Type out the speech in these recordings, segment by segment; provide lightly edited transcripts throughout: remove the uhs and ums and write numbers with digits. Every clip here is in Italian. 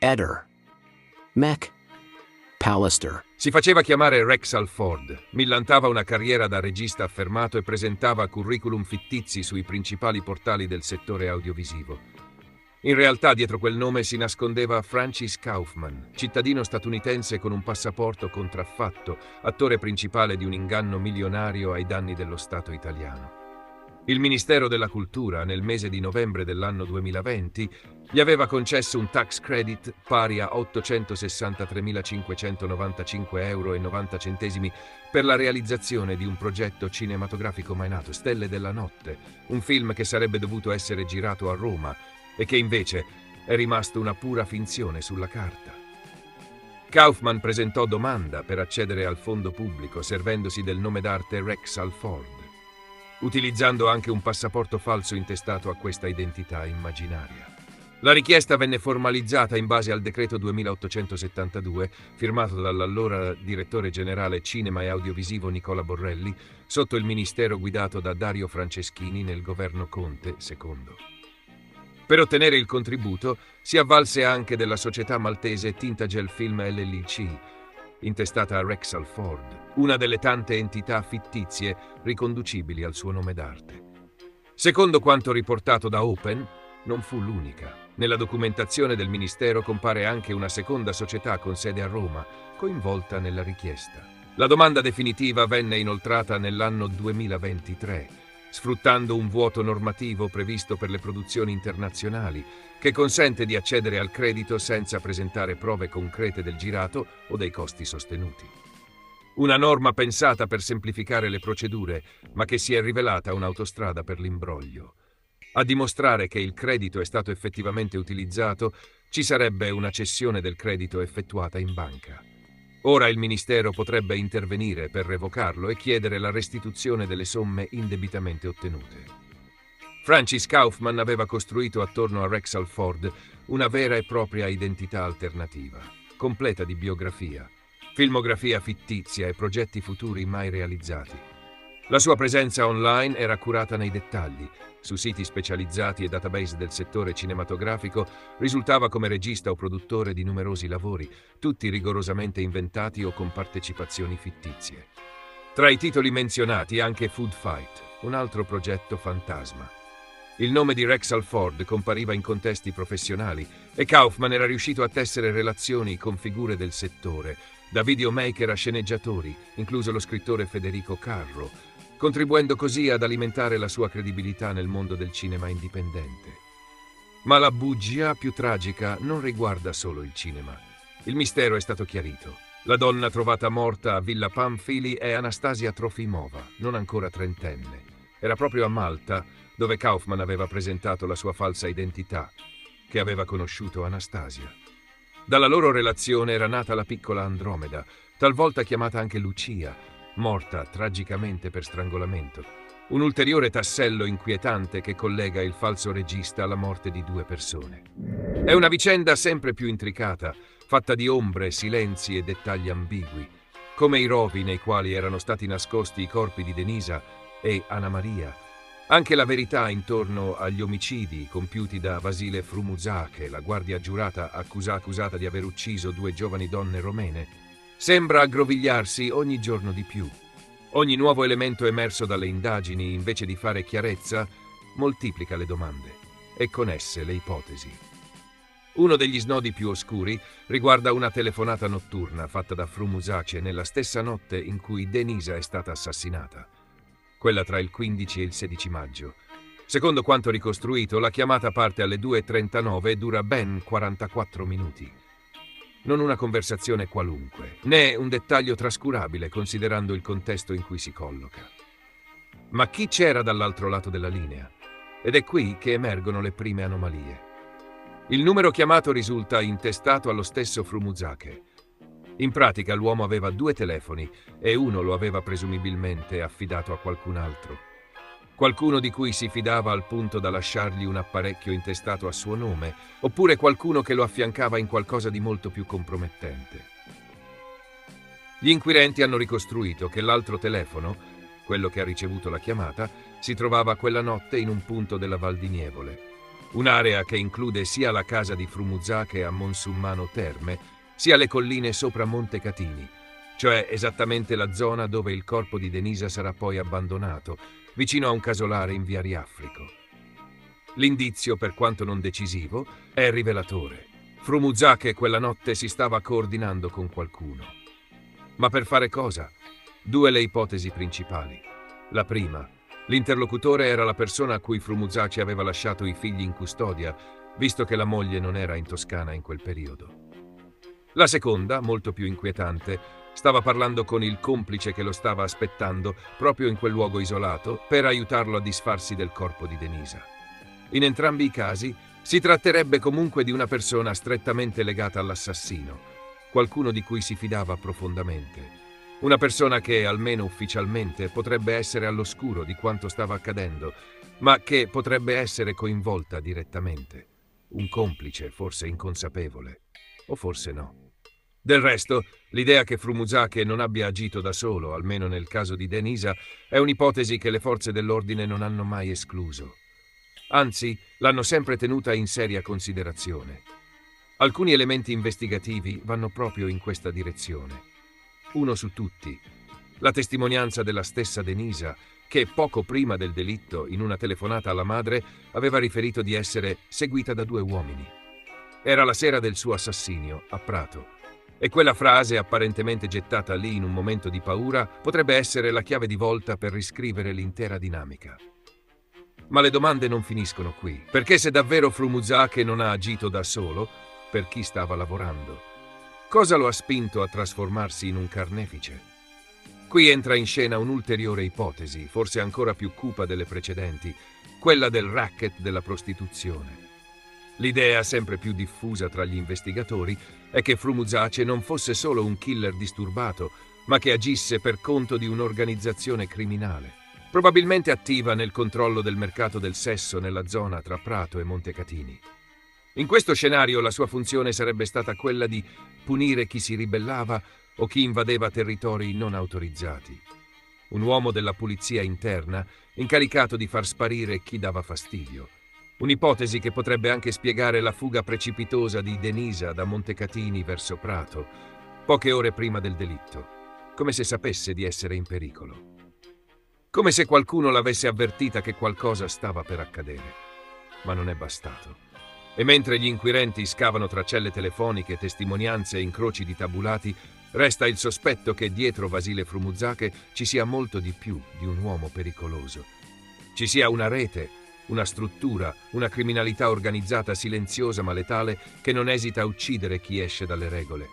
Eder. Mac. Pallister. Si faceva chiamare Rex Alford, millantava una carriera da regista affermato e presentava curriculum fittizi sui principali portali del settore audiovisivo. In realtà dietro quel nome si nascondeva Francis Kaufman, cittadino statunitense con un passaporto contraffatto, attore principale di un inganno milionario ai danni dello Stato italiano. Il Ministero della Cultura, nel mese di novembre dell'anno 2020, gli aveva concesso un tax credit pari a 863.595,90 euro per la realizzazione di un progetto cinematografico mai nato, Stelle della Notte, un film che sarebbe dovuto essere girato a Roma e che invece è rimasto una pura finzione sulla carta. Kaufman presentò domanda per accedere al fondo pubblico servendosi del nome d'arte Rex Alford, utilizzando anche un passaporto falso intestato a questa identità immaginaria. La richiesta venne formalizzata in base al decreto 2872, firmato dall'allora direttore generale cinema e audiovisivo Nicola Borrelli, sotto il ministero guidato da Dario Franceschini nel governo Conte II. Per ottenere il contributo si avvalse anche della società maltese Tintagel Film LLC, intestata a Rex Alford, una delle tante entità fittizie riconducibili al suo nome d'arte. Secondo quanto riportato da Open, non fu l'unica. Nella documentazione del Ministero compare anche una seconda società con sede a Roma, coinvolta nella richiesta. La domanda definitiva venne inoltrata nell'anno 2023, sfruttando un vuoto normativo previsto per le produzioni internazionali, che consente di accedere al credito senza presentare prove concrete del girato o dei costi sostenuti. Una norma pensata per semplificare le procedure, ma che si è rivelata un'autostrada per l'imbroglio. A dimostrare che il credito è stato effettivamente utilizzato, ci sarebbe una cessione del credito effettuata in banca. Ora il Ministero potrebbe intervenire per revocarlo e chiedere la restituzione delle somme indebitamente ottenute. Francis Kaufman aveva costruito attorno a Rex Alford una vera e propria identità alternativa, completa di biografia, filmografia fittizia e progetti futuri mai realizzati. La sua presenza online era curata nei dettagli. Su siti specializzati e database del settore cinematografico risultava come regista o produttore di numerosi lavori, tutti rigorosamente inventati o con partecipazioni fittizie. Tra i titoli menzionati anche Food Fight, un altro progetto fantasma. Il nome di Rex Alford compariva in contesti professionali e Kaufman era riuscito a tessere relazioni con figure del settore, da videomaker a sceneggiatori, incluso lo scrittore Federico Carro, contribuendo così ad alimentare la sua credibilità nel mondo del cinema indipendente. Ma la bugia più tragica non riguarda solo il cinema. Il mistero è stato chiarito. La donna trovata morta a Villa Pamphili è Anastasia Trofimova, non ancora trentenne. Era proprio a Malta dove Kaufman aveva presentato la sua falsa identità, che aveva conosciuto Anastasia. Dalla loro relazione era nata la piccola Andromeda, talvolta chiamata anche Lucia, morta tragicamente per strangolamento. Un ulteriore tassello inquietante che collega il falso regista alla morte di due persone. È una vicenda sempre più intricata, fatta di ombre, silenzi e dettagli ambigui, come i rovi nei quali erano stati nascosti i corpi di Denisa e Anna Maria. Anche la verità intorno agli omicidi compiuti da Vasile Frumuzache, la guardia giurata accusata di aver ucciso due giovani donne romene, sembra aggrovigliarsi ogni giorno di più. Ogni nuovo elemento emerso dalle indagini, invece di fare chiarezza, moltiplica le domande e con esse le ipotesi. Uno degli snodi più oscuri riguarda una telefonata notturna fatta da Frumuzace nella stessa notte in cui Denisa è stata assassinata, quella tra il 15 e il 16 maggio. Secondo quanto ricostruito, la chiamata parte alle 2:39 e dura ben 44 minuti. Non una conversazione qualunque, né un dettaglio trascurabile considerando il contesto in cui si colloca. Ma chi c'era dall'altro lato della linea? Ed è qui che emergono le prime anomalie. Il numero chiamato risulta intestato allo stesso Frumuzache. In pratica l'uomo aveva due telefoni e uno lo aveva presumibilmente affidato a qualcun altro. Qualcuno di cui si fidava al punto da lasciargli un apparecchio intestato a suo nome, oppure qualcuno che lo affiancava in qualcosa di molto più compromettente. Gli inquirenti hanno ricostruito che l'altro telefono, quello che ha ricevuto la chiamata, si trovava quella notte in un punto della Val di Nievole. un'area che include sia la casa di Frumuzache a Monsummano Terme, sia le colline sopra Montecatini, cioè esattamente la zona dove il corpo di Denisa sarà poi abbandonato, vicino a un casolare in via Riaffrico. L'indizio, per quanto non decisivo, è rivelatore. Frumuzache quella notte si stava coordinando con qualcuno. Ma per fare cosa? Due le ipotesi principali. La prima: l'interlocutore era la persona a cui Frumuzache aveva lasciato i figli in custodia, visto che la moglie non era in Toscana in quel periodo. La seconda, molto più inquietante, stava parlando con il complice che lo stava aspettando proprio in quel luogo isolato per aiutarlo a disfarsi del corpo di Denisa. In entrambi i casi si tratterebbe comunque di una persona strettamente legata all'assassino, qualcuno di cui si fidava profondamente, una persona che, almeno ufficialmente, potrebbe essere all'oscuro di quanto stava accadendo, ma che potrebbe essere coinvolta direttamente. Un complice, forse inconsapevole, o forse no. Del resto, l'idea che Frumuzache non abbia agito da solo, almeno nel caso di Denisa, è un'ipotesi che le forze dell'ordine non hanno mai escluso. Anzi, l'hanno sempre tenuta in seria considerazione. Alcuni elementi investigativi vanno proprio in questa direzione. Uno su tutti: la testimonianza della stessa Denisa, che poco prima del delitto, in una telefonata alla madre, aveva riferito di essere seguita da due uomini. Era la sera del suo assassinio, a Prato. E quella frase, apparentemente gettata lì in un momento di paura, potrebbe essere la chiave di volta per riscrivere l'intera dinamica. Ma le domande non finiscono qui, perché se davvero Frumuzache non ha agito da solo, per chi stava lavorando? Cosa lo ha spinto a trasformarsi in un carnefice? Qui entra in scena un'ulteriore ipotesi, forse ancora più cupa delle precedenti, quella del racket della prostituzione. L'idea, sempre più diffusa tra gli investigatori, è che Frumuzache non fosse solo un killer disturbato, ma che agisse per conto di un'organizzazione criminale, probabilmente attiva nel controllo del mercato del sesso nella zona tra Prato e Montecatini. In questo scenario la sua funzione sarebbe stata quella di punire chi si ribellava o chi invadeva territori non autorizzati. Un uomo della polizia interna incaricato di far sparire chi dava fastidio. Un'ipotesi che potrebbe anche spiegare la fuga precipitosa di Denisa da Montecatini verso Prato, poche ore prima del delitto, come se sapesse di essere in pericolo. Come se qualcuno l'avesse avvertita che qualcosa stava per accadere. Ma non è bastato. E mentre gli inquirenti scavano tra celle telefoniche, testimonianze e incroci di tabulati, resta il sospetto che dietro Vasile Frumuzache ci sia molto di più di un uomo pericoloso. Ci sia una rete, una struttura, una criminalità organizzata silenziosa ma letale che non esita a uccidere chi esce dalle regole.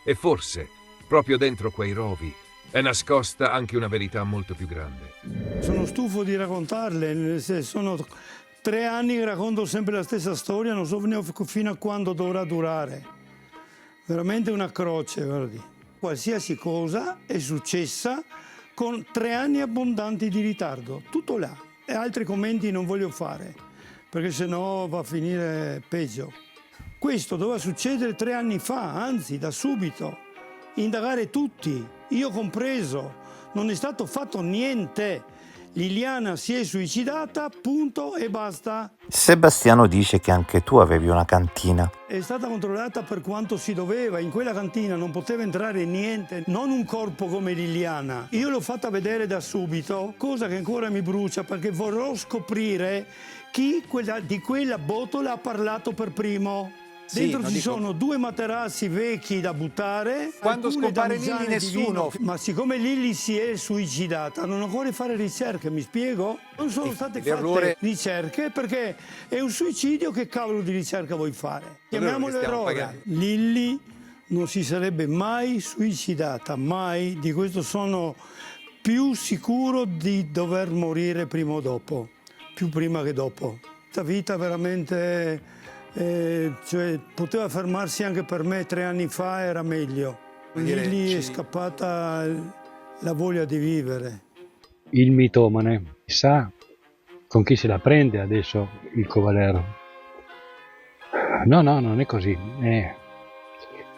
E forse, proprio dentro quei rovi, è nascosta anche una verità molto più grande. Sono stufo di raccontarle, sono 3 anni che racconto sempre la stessa storia, non so fino a quando dovrà durare. Veramente una croce, guardi. Qualsiasi cosa è successa con 3 anni abbondanti di ritardo, tutto là. E altri commenti non voglio fare, perché sennò va a finire peggio. Questo doveva succedere 3 anni fa, anzi da subito. Indagare tutti, io compreso. Non è stato fatto niente. Liliana si è suicidata, punto e basta. Sebastiano dice che anche tu avevi una cantina. È stata controllata per quanto si doveva. In quella cantina non poteva entrare niente, non un corpo come Liliana. Io l'ho fatta vedere da subito, cosa che ancora mi brucia, perché vorrò scoprire chi di quella botola ha parlato per primo. Dentro ci sono 2 materassi vecchi da buttare. Quando scompare Lilli nessuno. Ma siccome Lilli si è suicidata, non occorre fare ricerche, mi spiego? Non sono state fatte ricerche perché è un suicidio, che cavolo di ricerca vuoi fare? Chiamiamolo errore. Lilli non si sarebbe mai suicidata, mai. Di questo sono più sicuro di dover morire prima o dopo, più prima che dopo. Questa vita veramente... poteva fermarsi anche per me 3 anni fa, era meglio. Lì è scappata la voglia di vivere. Il mitomane sa con chi se la prende adesso il Covalero. No, non è così.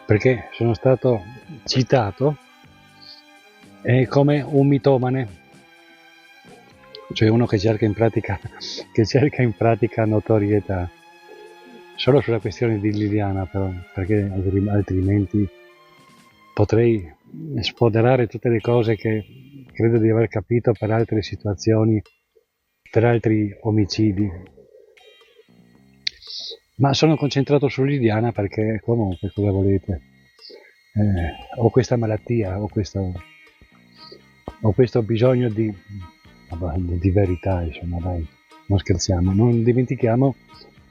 Perché sono stato citato come un mitomane. cioè uno che cerca in pratica notorietà, solo sulla questione di Liliana però, perché altrimenti potrei spoderare tutte le cose che credo di aver capito per altre situazioni, per altri omicidi. Ma sono concentrato su Liliana perché comunque, cosa volete, ho questa malattia, ho questo bisogno di verità, insomma, dai, non scherziamo, non dimentichiamo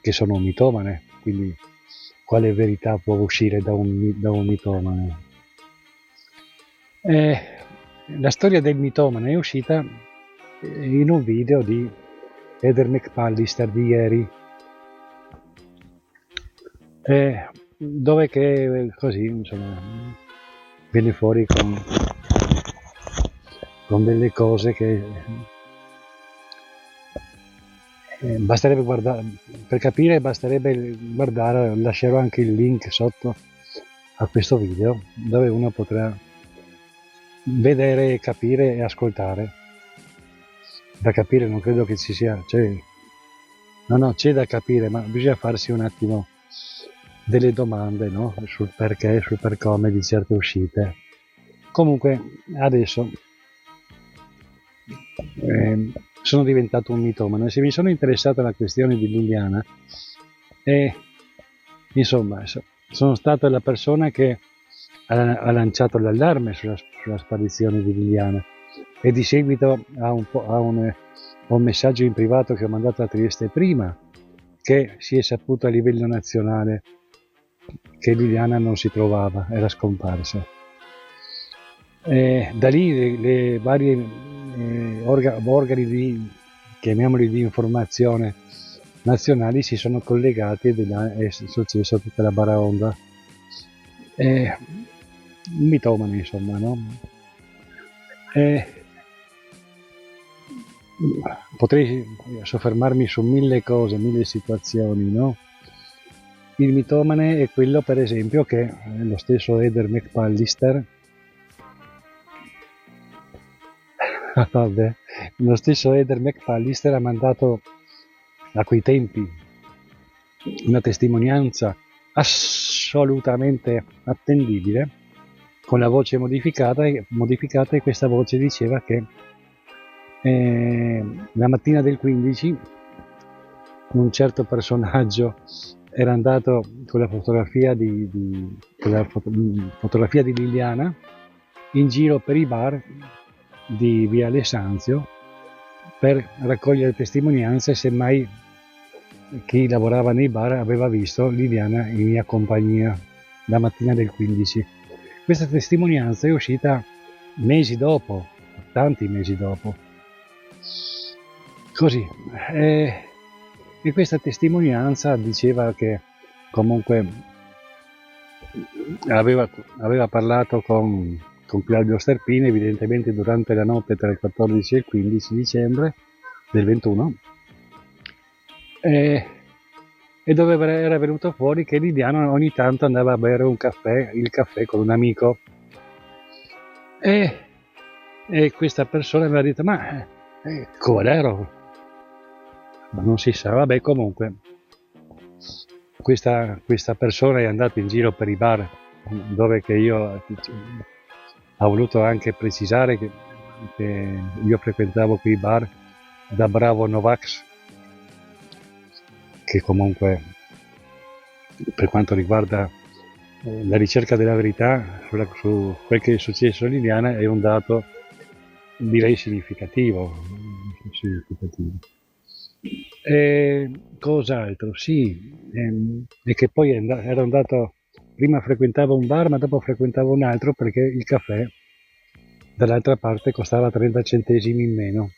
che sono un mitomane, quindi quale verità può uscire da un mitomane? La storia del mitomane è uscita in un video di Heather McPallister di ieri, dove che così, insomma, viene fuori con delle cose che basterebbe guardare, per capire basterebbe guardare, lascerò anche il link sotto a questo video dove uno potrà vedere, capire e ascoltare. Da capire non credo che ci sia, c'è da capire, ma bisogna farsi un attimo delle domande, no? Sul perché, sul per come di certe uscite. Comunque adesso sono diventato un mitomane, se mi sono interessato alla questione di Liliana e insomma sono stato la persona che ha lanciato l'allarme sulla sparizione di Liliana e di seguito a un messaggio in privato che ho mandato a Trieste prima che si è saputo a livello nazionale che Liliana non si trovava, era scomparsa. Da lì le varie organi chiamiamoli di informazione nazionali si sono collegati ed è successo tutta la baraonda. Mitomani, insomma, no? Potrei soffermarmi su mille cose, mille situazioni, no? Il mitomane è quello, per esempio, che lo stesso Heather McPallister vabbè, lo stesso Heather McPallister ha mandato a quei tempi una testimonianza assolutamente attendibile con la voce modificata e questa voce diceva che la mattina del 15 un certo personaggio era andato con la fotografia di Liliana in giro per i bar di via Alessandro per raccogliere testimonianze se mai chi lavorava nei bar aveva visto Liliana in mia compagnia la mattina del 15. Questa testimonianza è uscita mesi dopo, tanti mesi dopo. Così, e questa testimonianza diceva che comunque aveva parlato con Claudio Sterpini, evidentemente durante la notte tra il 14 e il 15 dicembre del 21, e dove era venuto fuori che Liliana ogni tanto andava a bere il caffè con un amico, e questa persona aveva detto ma Covalero, ma non si sa, vabbè, comunque questa persona è andata in giro per i bar dove che io ho voluto anche precisare che io frequentavo quei bar da bravo Novax, che comunque per quanto riguarda la ricerca della verità su quel che è successo a Liliana è un dato direi significativo. Cos'altro? Sì, e che poi ero andato, prima frequentavo un bar ma dopo frequentavo un altro perché il caffè dall'altra parte costava 30 centesimi in meno,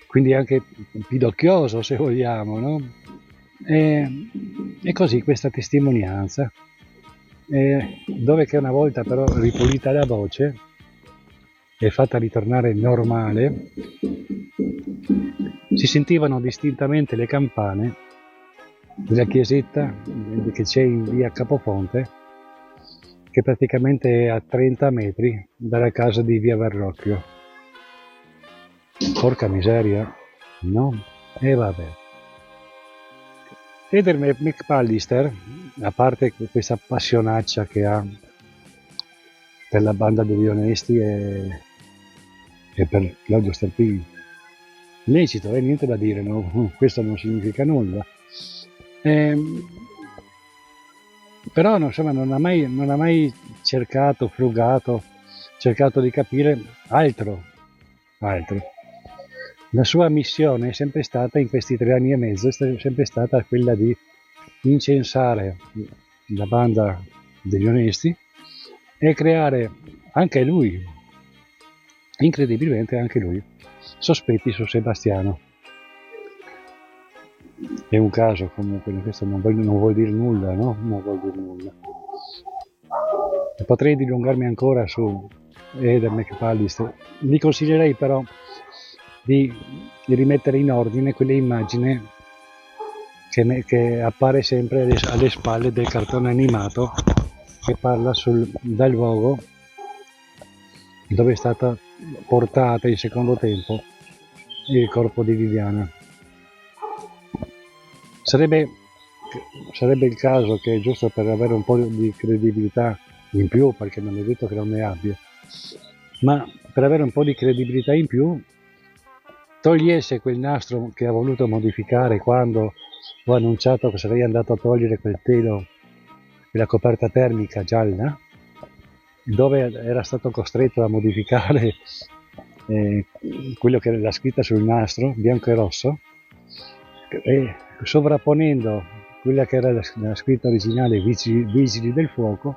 quindi anche pidocchioso se vogliamo, no? E così questa testimonianza, dove che una volta però ripulita la voce e fatta ritornare normale, si sentivano distintamente le campane della chiesetta che c'è in via Capofonte, che praticamente è a 30 metri dalla casa di via Verrocchio. Porca miseria, no? E vabbè. Eder McPallister, a parte questa passionaccia che ha per la banda degli onesti e per Claudio Sterpini, lecito, niente da dire, no? Questo non significa nulla. Però insomma, non ha mai frugato, cercato di capire altro. La sua missione è sempre stata, in questi 3 anni e mezzo, è sempre stata quella di incensare la banda degli onesti e creare anche lui, incredibilmente anche lui, sospetti su Sebastiano. È un caso comunque, questo non vuol dire nulla, no? Non vuol dire nulla. E potrei dilungarmi ancora su Eder McPallister. Vi consiglierei però di rimettere in ordine quelle immagini che appare sempre alle spalle del cartone animato che parla dal luogo dove è stata portata in secondo tempo il corpo di Viviana. Sarebbe il caso che, giusto per avere un po' di credibilità in più, perché non è detto che non ne abbia, ma per avere un po' di credibilità in più, togliesse quel nastro che ha voluto modificare quando ho annunciato che sarei andato a togliere quel telo, quella coperta termica gialla, dove era stato costretto a modificare quello che era la scritta sul nastro, bianco e rosso, e sovrapponendo quella che era la scritta originale, Vigili del Fuoco,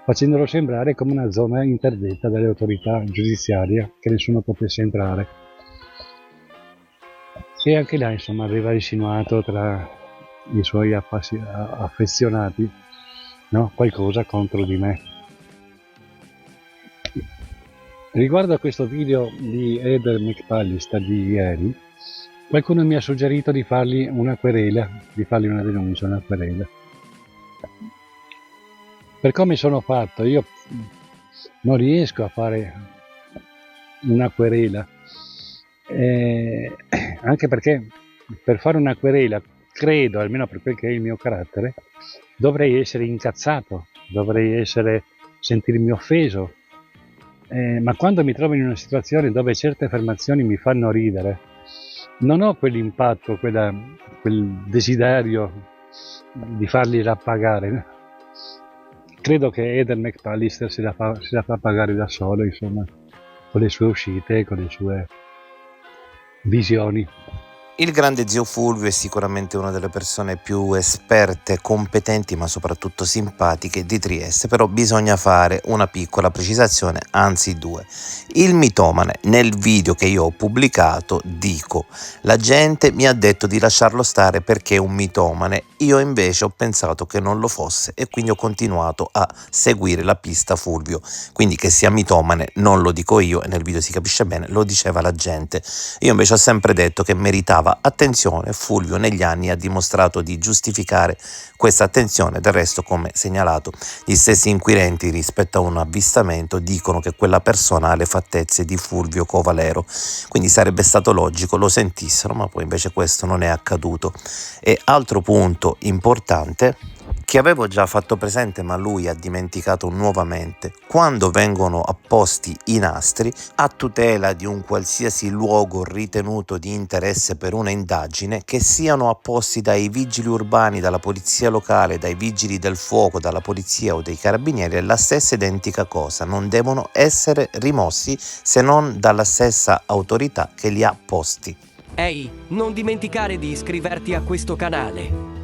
facendolo sembrare come una zona interdetta dalle autorità giudiziarie, che nessuno potesse entrare. E anche là, insomma, aveva insinuato tra i suoi affezionati, no, qualcosa contro di me. Riguardo a questo video di Eder McPallister di ieri, qualcuno mi ha suggerito di fargli una querela, di fargli una denuncia, una querela. Per come sono fatto, io non riesco a fare una querela, anche perché per fare una querela, credo, almeno per quel che è il mio carattere, dovrei essere incazzato, dovrei sentirmi offeso, ma quando mi trovo in una situazione dove certe affermazioni mi fanno ridere, non ho quell'impatto, quel desiderio di farli rappagare. Credo che Eder McPallister se la fa pagare da solo, insomma, con le sue uscite, con le sue visioni. Il grande zio Fulvio è sicuramente una delle persone più esperte, competenti ma soprattutto simpatiche di Trieste, però bisogna fare una piccola precisazione, anzi 2. Il mitomane, nel video che io ho pubblicato, dico: la gente mi ha detto di lasciarlo stare perché è un mitomane, io invece ho pensato che non lo fosse e quindi ho continuato a seguire la pista Fulvio. Quindi che sia mitomane non lo dico io e nel video si capisce bene, lo diceva la gente. Io invece ho sempre detto che meritava attenzione. Fulvio negli anni ha dimostrato di giustificare questa attenzione. Del resto, come segnalato, gli stessi inquirenti rispetto a un avvistamento dicono che quella persona ha le fattezze di Fulvio Covalero, quindi sarebbe stato logico lo sentissero, ma poi invece questo non è accaduto. E altro punto importante che avevo già fatto presente ma lui ha dimenticato nuovamente: quando vengono apposti i nastri a tutela di un qualsiasi luogo ritenuto di interesse per una indagine, che siano apposti dai vigili urbani, dalla polizia locale, dai vigili del fuoco, dalla polizia o dei carabinieri, è la stessa identica cosa, non devono essere rimossi se non dalla stessa autorità che li ha posti. Ehi, non dimenticare di iscriverti a questo canale.